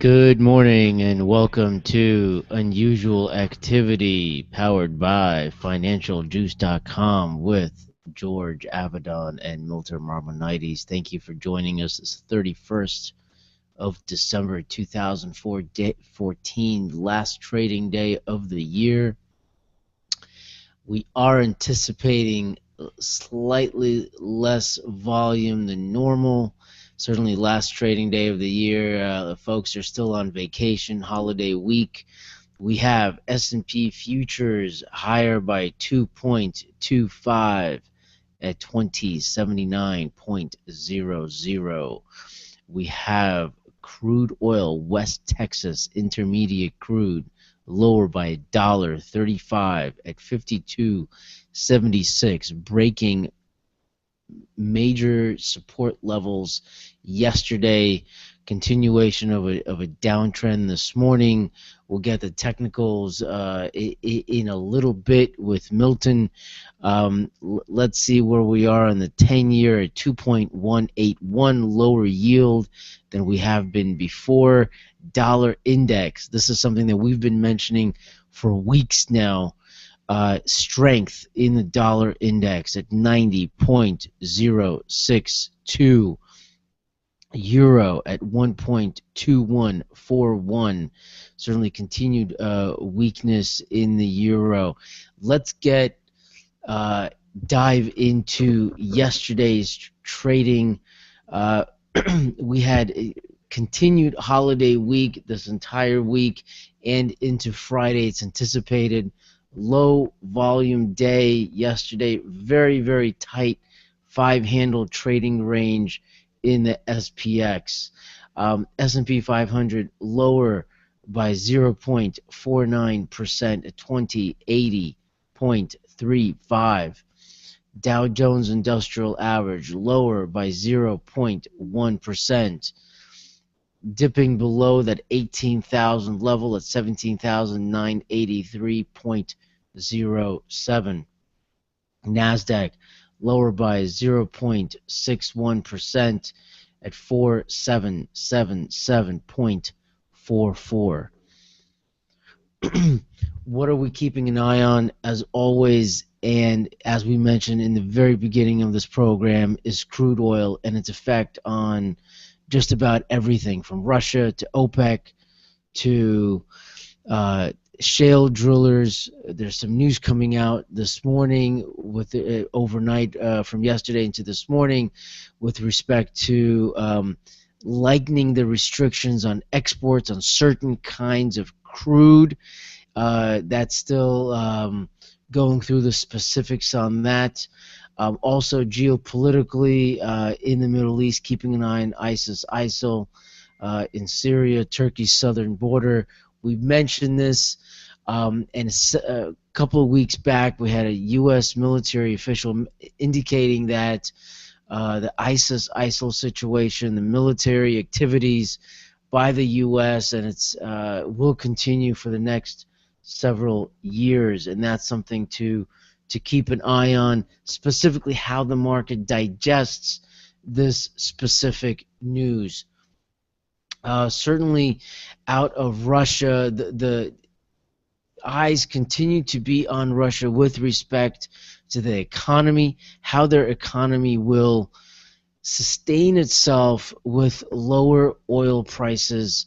Good morning and welcome to Unusual Activity powered by FinancialJuice.com with George Avedon and Milton Marmonides. Thank you for joining us. It's the 31st of December 2014, last trading day of the year. We are anticipating slightly less volume than normal. Certainly last trading day of the year. The folks are still on vacation, holiday week. We have S&P futures higher by 2.25 at 2079.00. We have crude oil, West Texas Intermediate crude, lower by $1.35 at 52.76, breaking major support levels yesterday. Continuation of a downtrend this morning. We'll get the technicals in a little bit with Milton. Let's see where we are on the 10-year at 2.181, lower yield than we have been before. Dollar index, this is something that we've been mentioning for weeks now. Strength in the dollar index at 90.062. Euro at 1.2141. Certainly continued weakness in the euro. Let's dive into yesterday's trading. We had a continued holiday week this entire week and into Friday. It's anticipated low volume day yesterday. Very, very tight five-handle trading range in the SPX. S&P 500 lower by 0.49% at 2080.35. Dow Jones Industrial Average lower by 0.1%, dipping below that 18,000 level at 17,983.07. NASDAQ lower by 0.61% at 4777.44. What are we keeping an eye on, as always, and as we mentioned in the very beginning of this program, is crude oil and its effect on just about everything from Russia to OPEC to shale drillers. There's some news coming out this morning with overnight from yesterday into this morning with respect to lightening the restrictions on exports on certain kinds of crude. That's still going through the specifics on that. Also geopolitically in the Middle East, keeping an eye on ISIL in Syria, Turkey's southern border. We've mentioned this, and a couple of weeks back we had a U.S. military official indicating that the ISIL situation, the military activities by the U.S., and it's will continue for the next several years, and that's something to keep an eye on, specifically how the market digests this specific news. Certainly out of Russia, the eyes continue to be on Russia with respect to the economy, how their economy will sustain itself with lower oil prices,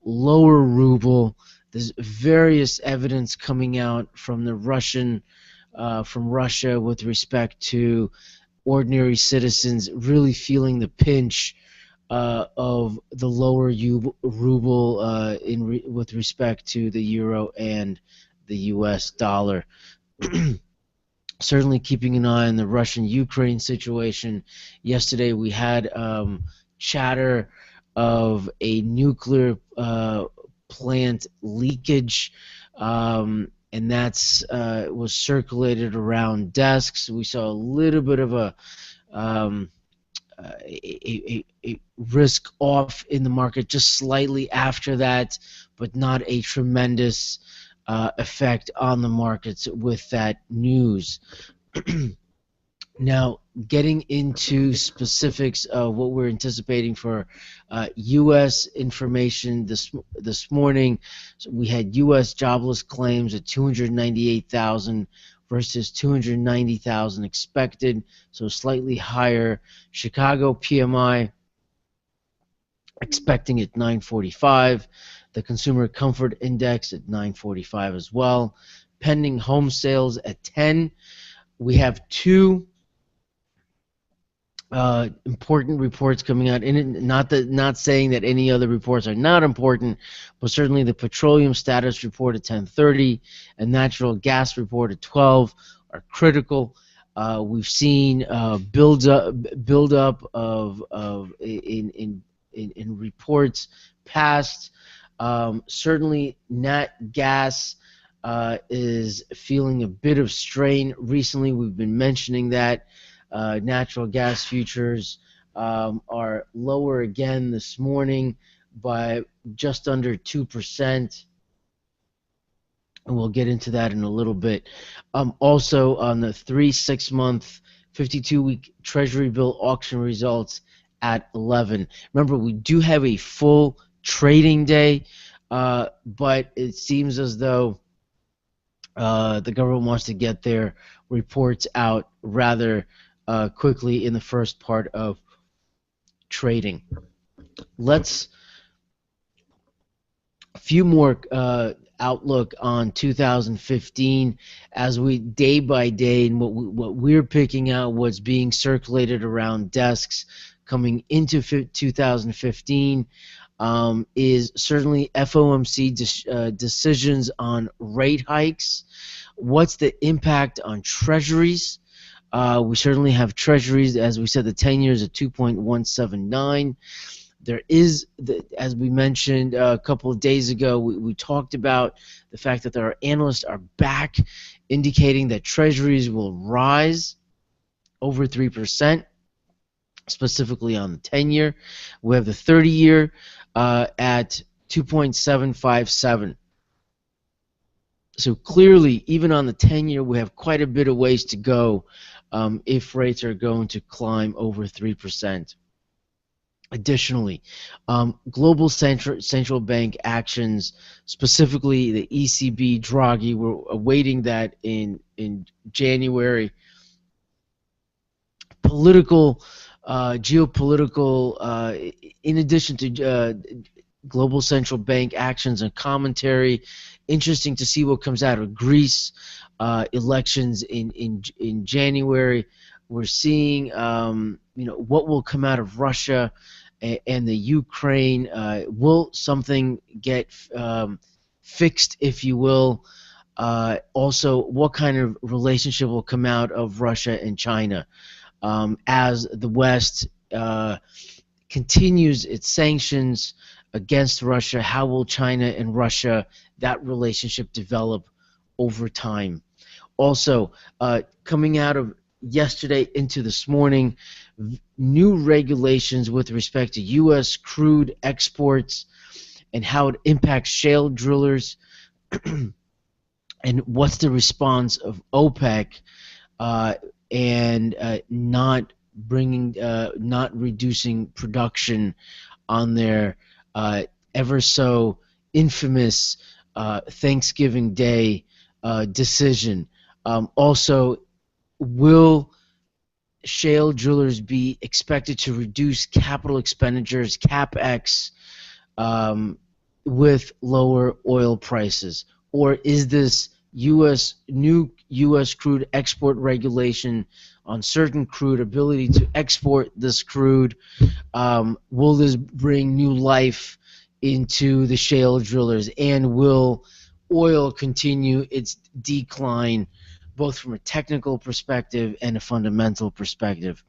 lower ruble. There's various evidence coming out from from Russia with respect to ordinary citizens really feeling the pinch of the lower ruble with respect to the euro and the U.S. dollar. Certainly keeping an eye on the Russian-Ukraine situation. Yesterday we had chatter of a nuclear plant leakage, and that's was circulated around desks. We saw a little bit of a risk off in the market just slightly after that, but not a tremendous effect on the markets with that news. Now, getting into specifics of what we're anticipating for U.S. information this morning. So we had U.S. jobless claims at 298,000 versus 290,000 expected, so slightly higher. Chicago PMI expecting at 945. The Consumer Comfort Index at 945 as well. Pending home sales at 10. We have two important reports coming out. Not saying that any other reports are not important, but certainly the petroleum status report at 10:30 and natural gas report at 12 are critical. We've seen build up of in reports past. Certainly, nat gas is feeling a bit of strain recently. We've been mentioning that. Natural gas futures are lower again this morning by just under 2%. And we'll get into that in a little bit. Also, on the 3-6 month, 52-week Treasury bill auction results at 11. Remember, we do have a full trading day, but it seems as though the government wants to get their reports out rather quickly in the first part of trading. Let's a few more outlook on 2015 as we day by day, and what we're picking out, what's being circulated around desks coming into 2015 is certainly FOMC decisions on rate hikes. What's the impact on treasuries? We certainly have treasuries, as we said, the 10 years at 2.179. There is, as we mentioned a couple of days ago, we talked about the fact that our analysts are back, indicating that treasuries will rise over 3%, specifically on the 10-year. We have the 30-year at 2.757. So clearly, even on the 10-year, we have quite a bit of ways to go if rates are going to climb over 3%. Additionally, global central bank actions, specifically the ECB Draghi, we're awaiting that in January. Geopolitical, in addition to global central bank actions and commentary, interesting to see what comes out of Greece. Elections in January. We're seeing what will come out of Russia and the Ukraine. Will something get fixed, if you will? Also, what kind of relationship will come out of Russia and China as the West continues its sanctions against Russia? How will China and Russia, that relationship, develop over time? Also, coming out of yesterday into this morning, new regulations with respect to U.S. crude exports and how it impacts shale drillers, and what's the response of OPEC and not reducing production on their ever so infamous Thanksgiving Day decision. Also, will shale drillers be expected to reduce capital expenditures, CapEx, with lower oil prices? Or is this new U.S. crude export regulation on certain crude, ability to export this crude, will this bring new life into the shale drillers? And will oil continue its decline, both from a technical perspective and a fundamental perspective?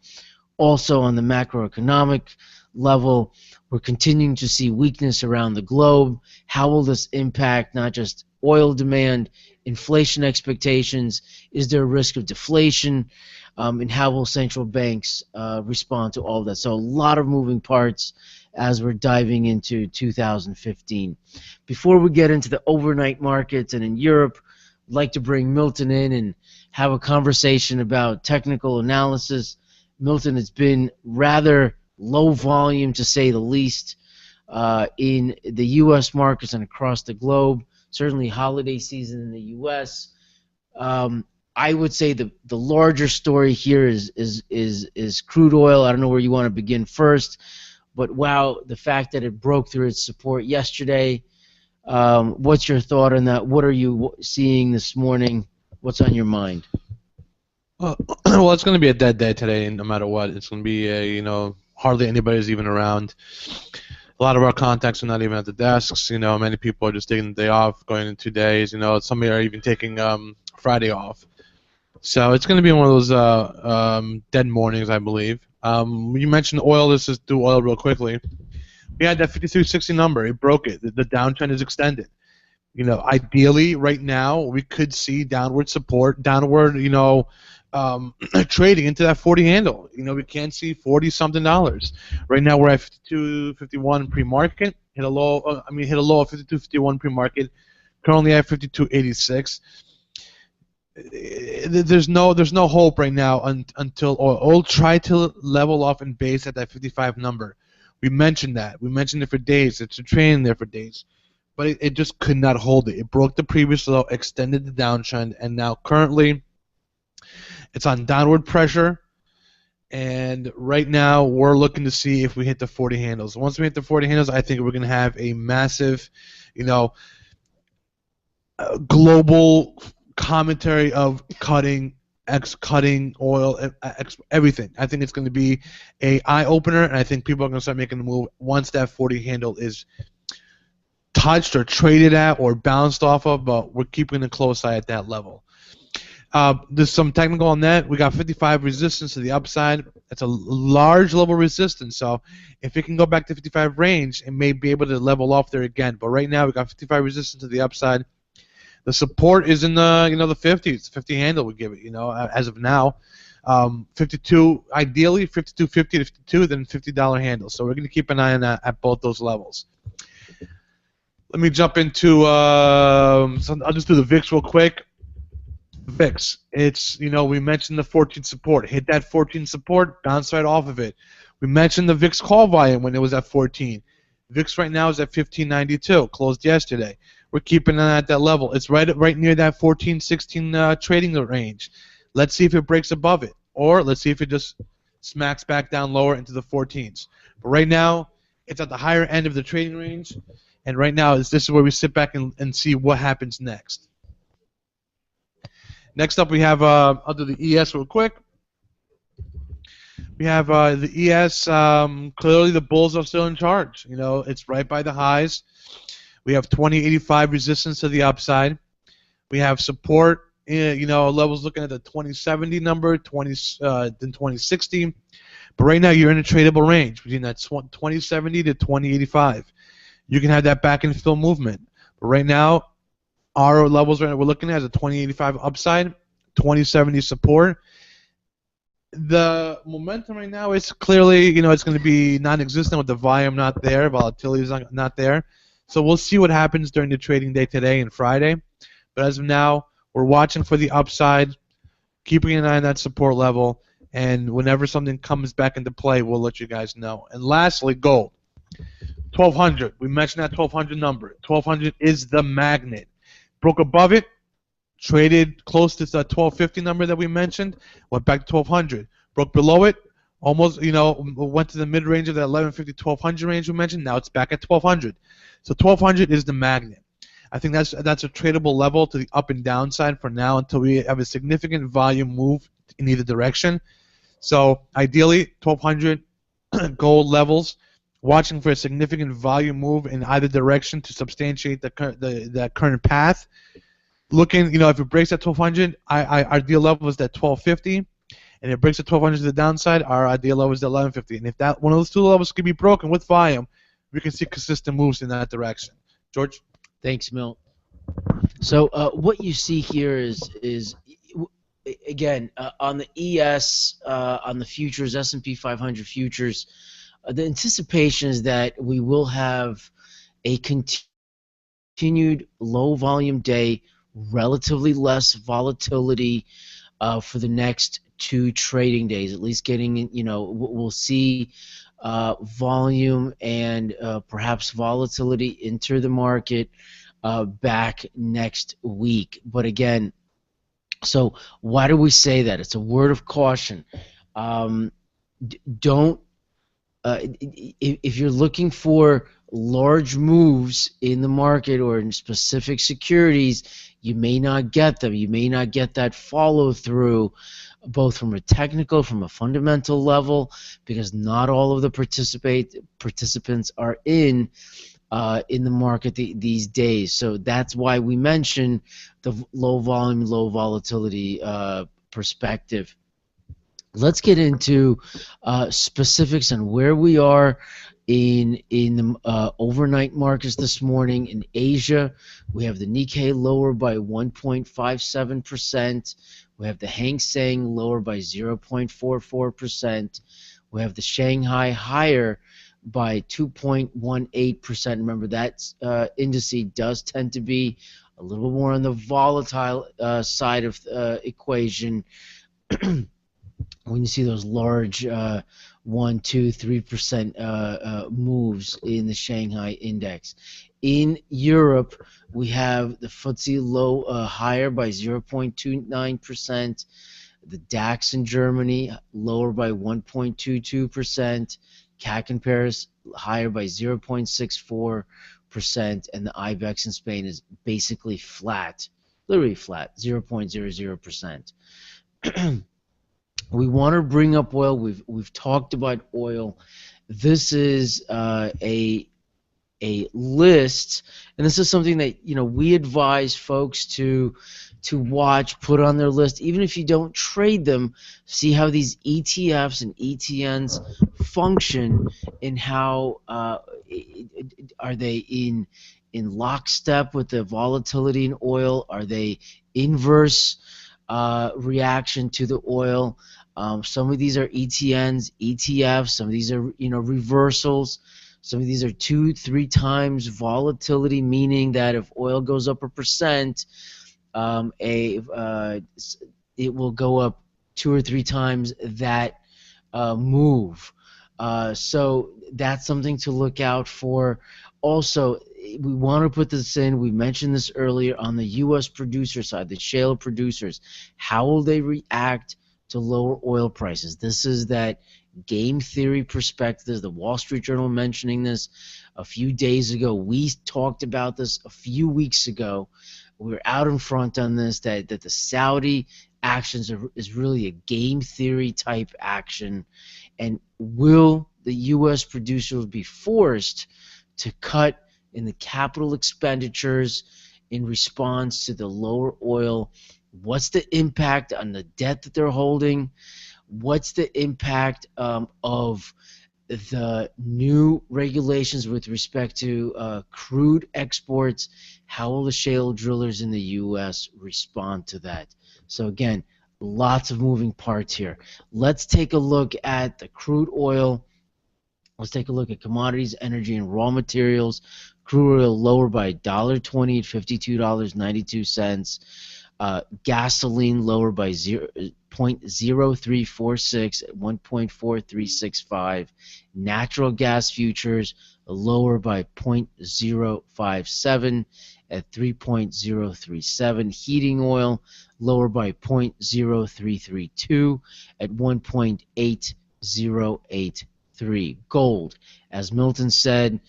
Also, on the macroeconomic level, we're continuing to see weakness around the globe. How will this impact not just oil demand, inflation expectations? Is there a risk of deflation? And how will central banks respond to all of that? So a lot of moving parts as we're diving into 2015. Before we get into the overnight markets and in Europe, I'd like to bring Milton in and have a conversation about technical analysis Milton, it's been rather low volume to say the least in the U.S. markets and across the globe. Certainly, holiday season in the U.S. I would say the larger story here is crude oil. I don't know where you want to begin first, but wow, the fact that it broke through its support yesterday. What's your thought on that? What are you seeing this morning? What's on your mind? Well, it's going to be a dead day today, no matter what. It's going to be, hardly anybody's even around. A lot of our contacts are not even at the desks. Many people are just taking the day off, going in 2 days. Some are even taking Friday off. So it's going to be one of those dead mornings, I believe. You mentioned oil. Let's just do oil real quickly. We had that 5360 number. It broke it. The downtrend is extended. Ideally, right now, we could see downward support, downward, trading into that 40 handle. We can see $40-something. Right now, we're at 52.51 pre-market. Hit a low of 52.51 pre-market. Currently at 52.86. There's no hope right now until oil try to level off and base at that 55 number. We mentioned that. We mentioned it for days. It's a training there for days. But it just could not hold it. It broke the previous low, extended the downtrend, and now currently it's on downward pressure. And right now we're looking to see if we hit the 40 handles. Once we hit the 40 handles, I think we're going to have a massive, global commentary of cutting oil, everything. I think it's going to be a eye opener, and I think people are going to start making the move once that 40 handle is touched or traded at or bounced off of. But we're keeping a close eye at that level. There's some technical on that. We got 55 resistance to the upside. That's a large level resistance. So if it can go back to 55 range, it may be able to level off there again. But right now we got 55 resistance to the upside. The support is in the the 50s, 50 handle we give it, as of now. 52, ideally 52.50 to 52, then $50 handle. So we're going to keep an eye on that at both those levels. Let me jump into I'll just do the VIX real quick. VIX, it's we mentioned the 14 support. Hit that 14 support, bounce right off of it. We mentioned the VIX call volume when it was at 14. VIX right now is at 1592, closed yesterday. We're keeping it at that level. It's right near that 14-16 trading range. Let's see if it breaks above it, or let's see if it just smacks back down lower into the 14s. But right now, it's at the higher end of the trading range, and right now this is where we sit back and see what happens next. Next up, we have I'll do the ES real quick. We have the ES. Clearly, the bulls are still in charge. It's right by the highs. We have 2085 resistance to the upside. We have support, levels looking at the 2070 number, then 2060. But right now you're in a tradable range between that 2070 to 2085. You can have that back and fill movement. But right now, our levels right now we're looking at is a 2085 upside, 2070 support. The momentum right now is clearly, it's going to be non-existent with the volume not there, volatility is not there. So we'll see what happens during the trading day today and Friday. But as of now, we're watching for the upside, keeping an eye on that support level, and whenever something comes back into play, we'll let you guys know. And lastly, gold. 1200. We mentioned that 1200 number. 1200 is the magnet. Broke above it, traded close to the 1250 number that we mentioned, went back to 1200. Broke below it, almost, went to the mid-range of that 1150, 1200 range we mentioned. Now it's back at 1200. So 1200 is the magnet. I think that's a tradable level to the up and down side for now until we have a significant volume move in either direction. So ideally, 1200 gold levels, watching for a significant volume move in either direction to substantiate the current path. Looking, if it breaks at 1200, our ideal level is at 1250. And if it breaks at 1200 to the downside, our ideal level is at 1150. And if that one of those two levels can be broken with volume, we can see consistent moves in that direction. George? Thanks, Milt. So what you see here is again, on the ES, on the futures, S&P 500 futures, the anticipation is that we will have a continued low volume day, relatively less volatility for the next 2 trading days, at least getting, we'll see volume and perhaps volatility enter the market back next week. But again, so why do we say that? It's a word of caution. Don't if you're looking for large moves in the market or in specific securities, you may not get them. You may not get that follow through, both from a technical, from a fundamental level, because not all of the participants are in the market these days. So that's why we mention the low volume, low volatility perspective. Let's get into specifics on where we are in the overnight markets this morning. In Asia, we have the Nikkei lower by 1.57%. We have the Hang Seng lower by 0.44%. We have the Shanghai higher by 2.18%. Remember, that index does tend to be a little more on the volatile side of the equation. When you see those large 1%, 2%, 3% moves in the Shanghai index. In Europe, we have the FTSE higher by 0.29%. The DAX in Germany lower by 1.22%. CAC in Paris higher by 0.64%, and the IBEX in Spain is basically flat, literally flat, 0.00%. We want to bring up oil. We've talked about oil. This is a list, and this is something that we advise folks to watch, put on their list, even if you don't trade them. See how these ETFs and ETNs function, and how are they in lockstep with the volatility in oil? Are they inverse reaction to the oil? Some of these are ETNs, ETFs. Some of these are reversals. Some of these are 2-3 times volatility, meaning that if oil goes up 1%, it will go up 2 or 3 times that move. So that's something to look out for. Also, we want to put this in. We mentioned this earlier on the U.S. producer side, the shale producers. How will they react to lower oil prices? This is that game theory perspective. The Wall Street Journal mentioning this a few days ago. We talked about this a few weeks ago. We were out in front on this, that the Saudi actions is really a game theory type action. And will the U.S. producers be forced to cut in the capital expenditures in response to the lower oil? What's the impact on the debt that they're holding? What's the impact of the new regulations with respect to crude exports? How will the shale drillers in the U.S. respond to that? So again, lots of moving parts here. Let's take a look at the crude oil. Let's take a look at commodities, energy, and raw materials. Crude oil lower by $1.20 at $52.92. Gasoline lower by 0.0346 at 1.4365. Natural gas futures lower by 0.057 at 3.037. Heating oil lower by 0.0332 at 1.8083. Gold, as Milton said,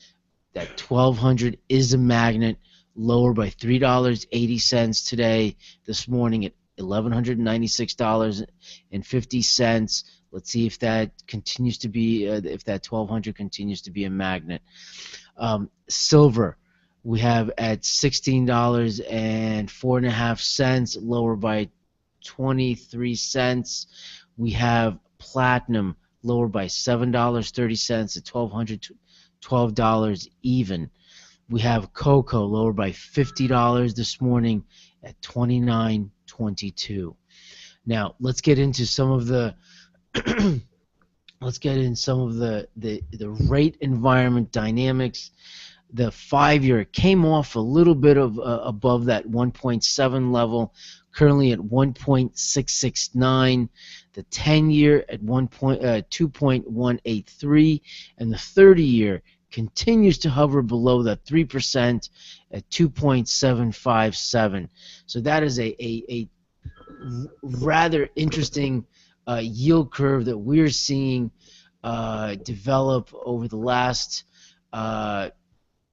that 1200 is a magnet, lower by $3.80 today, this morning at $1,196.50. Let's see if that continues to be, if that 1200 continues to be a magnet. Silver, we have at $16.04, lower by 23 cents. We have platinum lower by $7.30 at $12 even. We have cocoa lower by $50 this morning at $29.22. Now let's get into some of the the rate environment dynamics. The 5-year came off a little bit of above that 1.7 level, currently at 1.669. The 10-year at 2.183, and the 30-year continues to hover below that 3% at 2.757. So that is a rather interesting yield curve that we're seeing develop over the last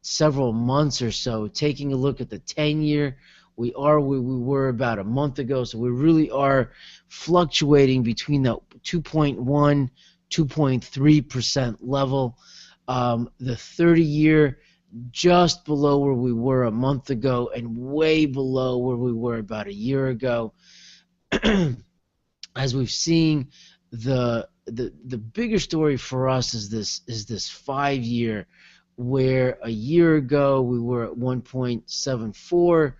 several months or so. Taking a look at the 10-year, we are where we were about a month ago, so we really are fluctuating between the 2.1 2.3% level. The 30-year just below where we were a month ago and way below where we were about a year ago. As we've seen, the bigger story for us is this 5-year, where a year ago we were at 1.74.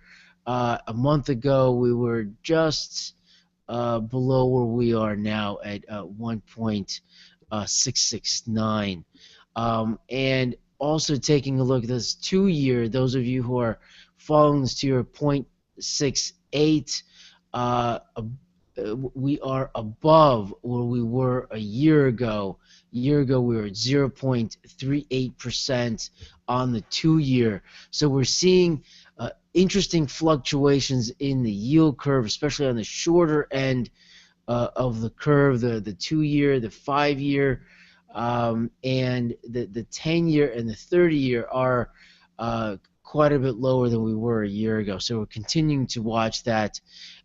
A month ago we were just below where we are now at 1.669. And also taking a look at this 2-year, those of you who are following this 2-year, 0.68, we are above where we were a year ago. A year ago we were at 0.38% on the 2-year. So we're seeing interesting fluctuations in the yield curve, especially on the shorter end of the curve, the 2-year, the 5-year, and the 10-year and the 30-year are quite a bit lower than we were a year ago. So we're continuing to watch that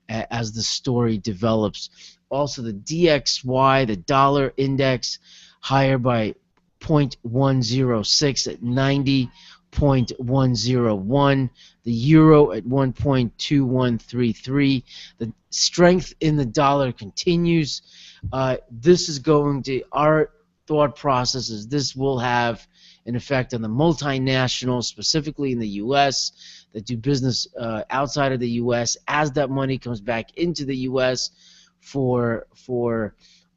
as the story develops. Also, the DXY, the dollar index, higher by 0.106 at 90.101. The euro at 1.2133. The strength in the dollar continues. This is going to, our thought process is this will have an effect on the multinationals, specifically in the U.S., that do business outside of the U.S. as that money comes back into the U.S. for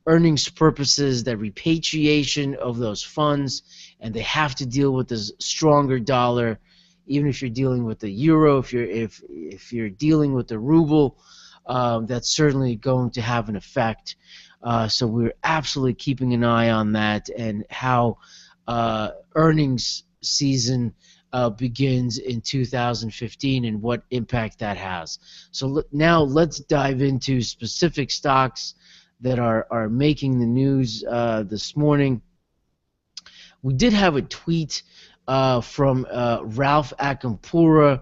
earnings purposes, that repatriation of those funds, and they have to deal with this stronger dollar. Even if you're dealing with the euro, if you're dealing with the ruble, that's certainly going to have an effect. So we're absolutely keeping an eye on that and how earnings season begins in 2015 and what impact that has. So now let's dive into specific stocks that are making the news this morning. We did have a tweet from Ralph Akampura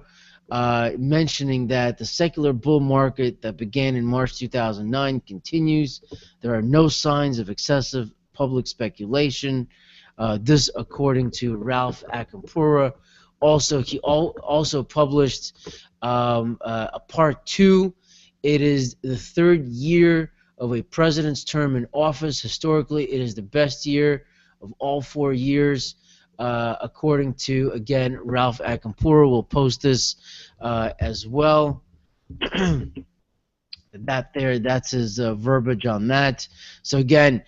mentioning that the secular bull market that began in March 2009 continues. There are no signs of excessive public speculation. This, according to Ralph Akampura. Also, he also published a part 2. It is the 3rd year of a president's term in office. Historically, it is the best year of all 4 years, according to, again, Ralph Akampura. Will post this as well. That's his verbiage on that. So again,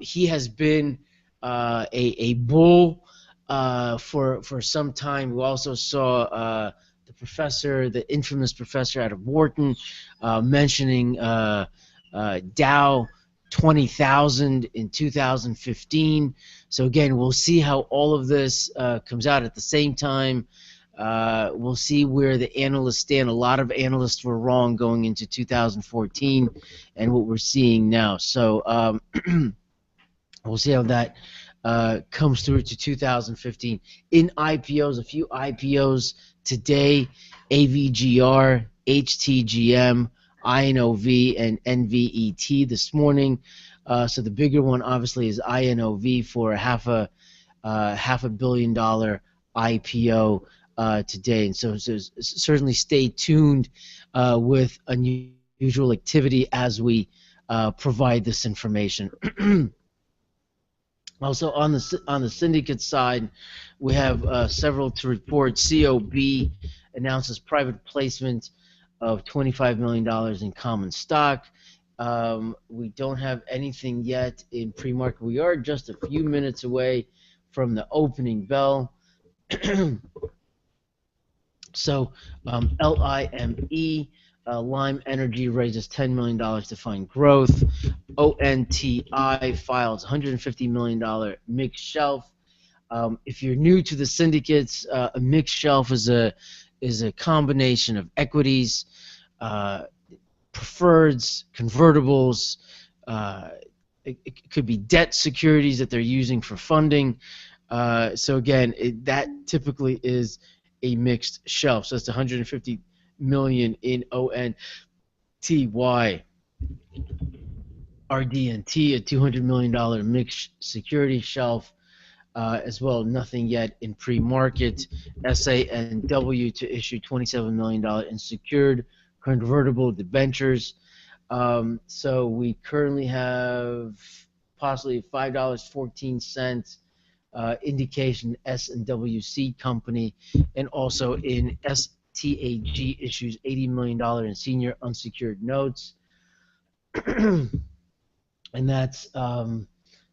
he has been a bull for some time. We also saw the professor, the infamous professor out of Wharton, mentioning Dow 20,000 in 2015. So again, we'll see how all of this comes out at the same time. We'll see where the analysts stand. A lot of analysts were wrong going into 2014 and what we're seeing now. So we'll see how that comes through to 2015. In IPOs, a few IPOs today: AVGR, HTGM, INOV, and NVET this morning. So the bigger one, obviously, is INOV for a half a $500 million IPO today. And so certainly stay tuned with unusual activity as we provide this information. Also on the syndicate side, we have several to report. COB announces private placement of $25 million in common stock. We don't have anything yet in pre-market. We are just a few minutes away from the opening bell. So LIME, Lime Energy raises $10 million to fund growth. ONTI files $150 million mixed shelf. If you're new to the syndicates, a mixed shelf is a combination of equities, preferreds, convertibles. It could be debt securities that they're using for funding. So again, that typically is a mixed shelf. So it's 150 million in ONTY. RDNT, a $200 million mixed security shelf. As well, nothing yet in pre-market. SANW to issue $27 million in secured convertible debentures. So we currently have possibly $5.14 indication S&WC company, and also in STAG issues $80 million in senior unsecured notes. And that's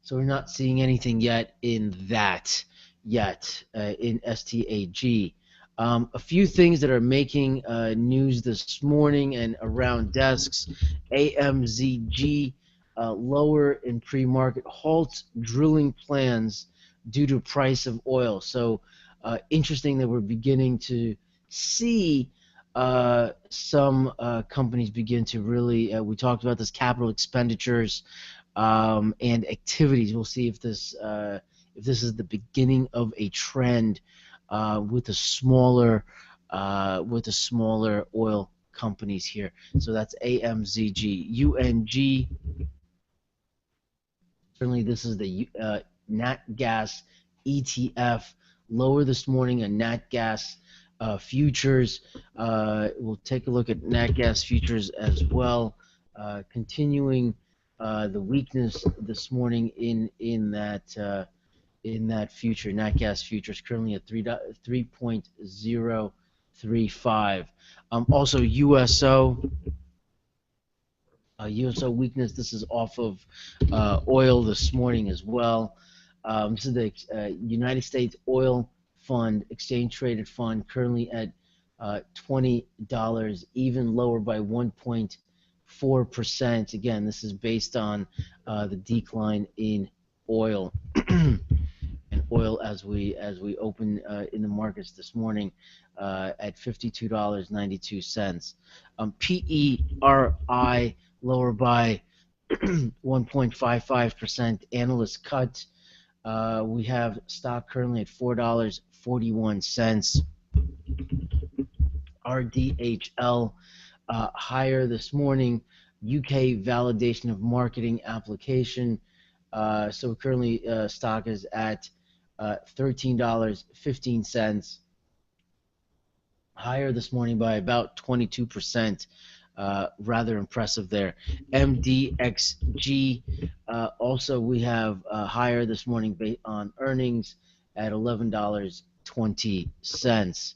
so we're not seeing anything yet in that in STAG. A few things that are making news this morning and around desks. AMZG lower in pre-market, halts drilling plans due to price of oil. So interesting that we're beginning to see some companies begin to really, we talked about this, capital expenditures and activities. We'll see if this is the beginning of a trend with the smaller oil companies here. So that's AMZG. UNG. Certainly, this is the nat gas ETF, lower this morning on nat gas futures. We'll take a look at nat gas futures as well, continuing the weakness this morning in that future. Nat gas futures currently at 3.035. Also USO. USO weakness. This is off of oil this morning as well. This is the United States Oil Fund, exchange traded fund, currently at $20, even lower by 1.4%. Again, this is based on the decline in oil. And oil as we open in the markets this morning at $52.92. PERI lower by 1.55%. Analyst cut. We have stock currently at $4.41. RDHL higher this morning. UK validation of marketing application. So currently stock is at $13.15. Higher this morning by about 22%. Rather impressive there. MDXG, also we have higher this morning based on earnings at $11.20.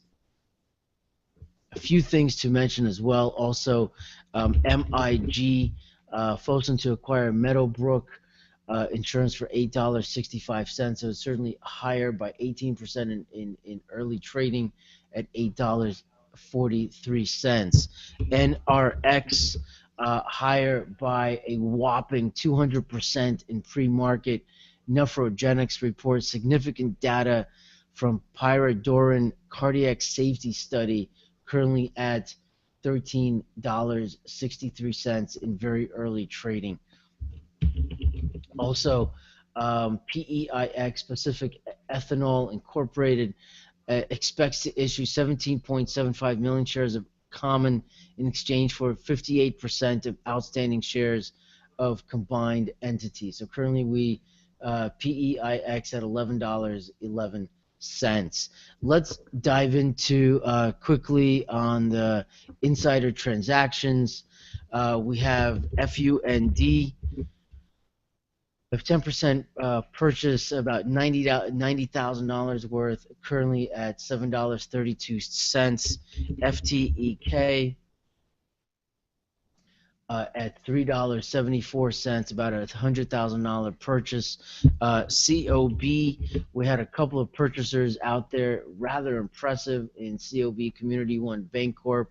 A few things to mention as well. Also, MIG, Fosun to acquire Meadowbrook insurance for $8.65. So it's certainly higher by 18% in early trading at $8.43. NRX higher by a whopping 200% in pre-market. Nephrogenics reports significant data from Pyridorin cardiac safety study, currently at $13.63 in very early trading. Also, PEIX, Pacific Ethanol Incorporated, expects to issue 17.75 million shares of common in exchange for 58% of outstanding shares of combined entities. So currently we PEIX at $11.11. Let's dive into quickly on the insider transactions. We have FUND. We have 10% purchase, about $90,000 worth, currently at $7.32. FTEK, at $3.74, about $100,000 purchase. COB, we had a couple of purchasers out there, rather impressive in COB, Community One Bancorp,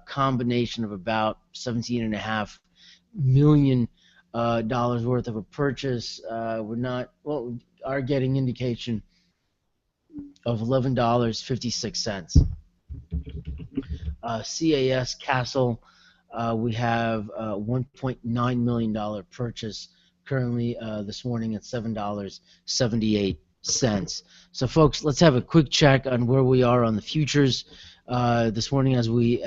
combination of about $17.5 million worth of a purchase. Are getting indication of $11.56. CAS Castle, we have a $1.9 million purchase currently this morning at $7.78. So, folks, let's have a quick check on where we are on the futures this morning as we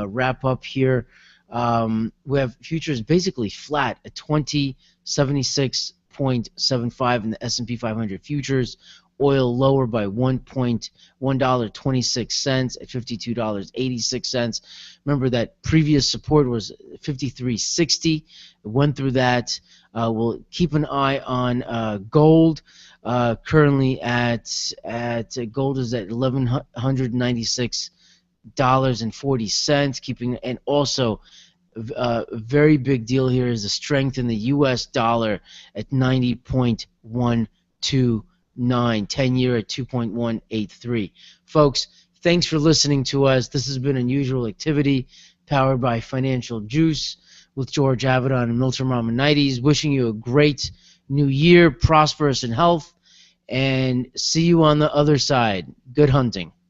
wrap up here. We have futures basically flat at 2076.75 in the S&P 500 futures. Oil lower by $1.26 at $52.86. Remember that previous support was $53.60. It went through that. We'll keep an eye on gold. Currently at gold is at $1,196.40. Keeping, and also a very big deal here is the strength in the U.S. dollar at 90.12. 10-year at 2.183. Folks, thanks for listening to us. This has been Unusual Activity, powered by Financial Juice, with George Avedon and Milton Ramonides. Wishing you a great new year, prosperous in health, and see you on the other side. Good hunting.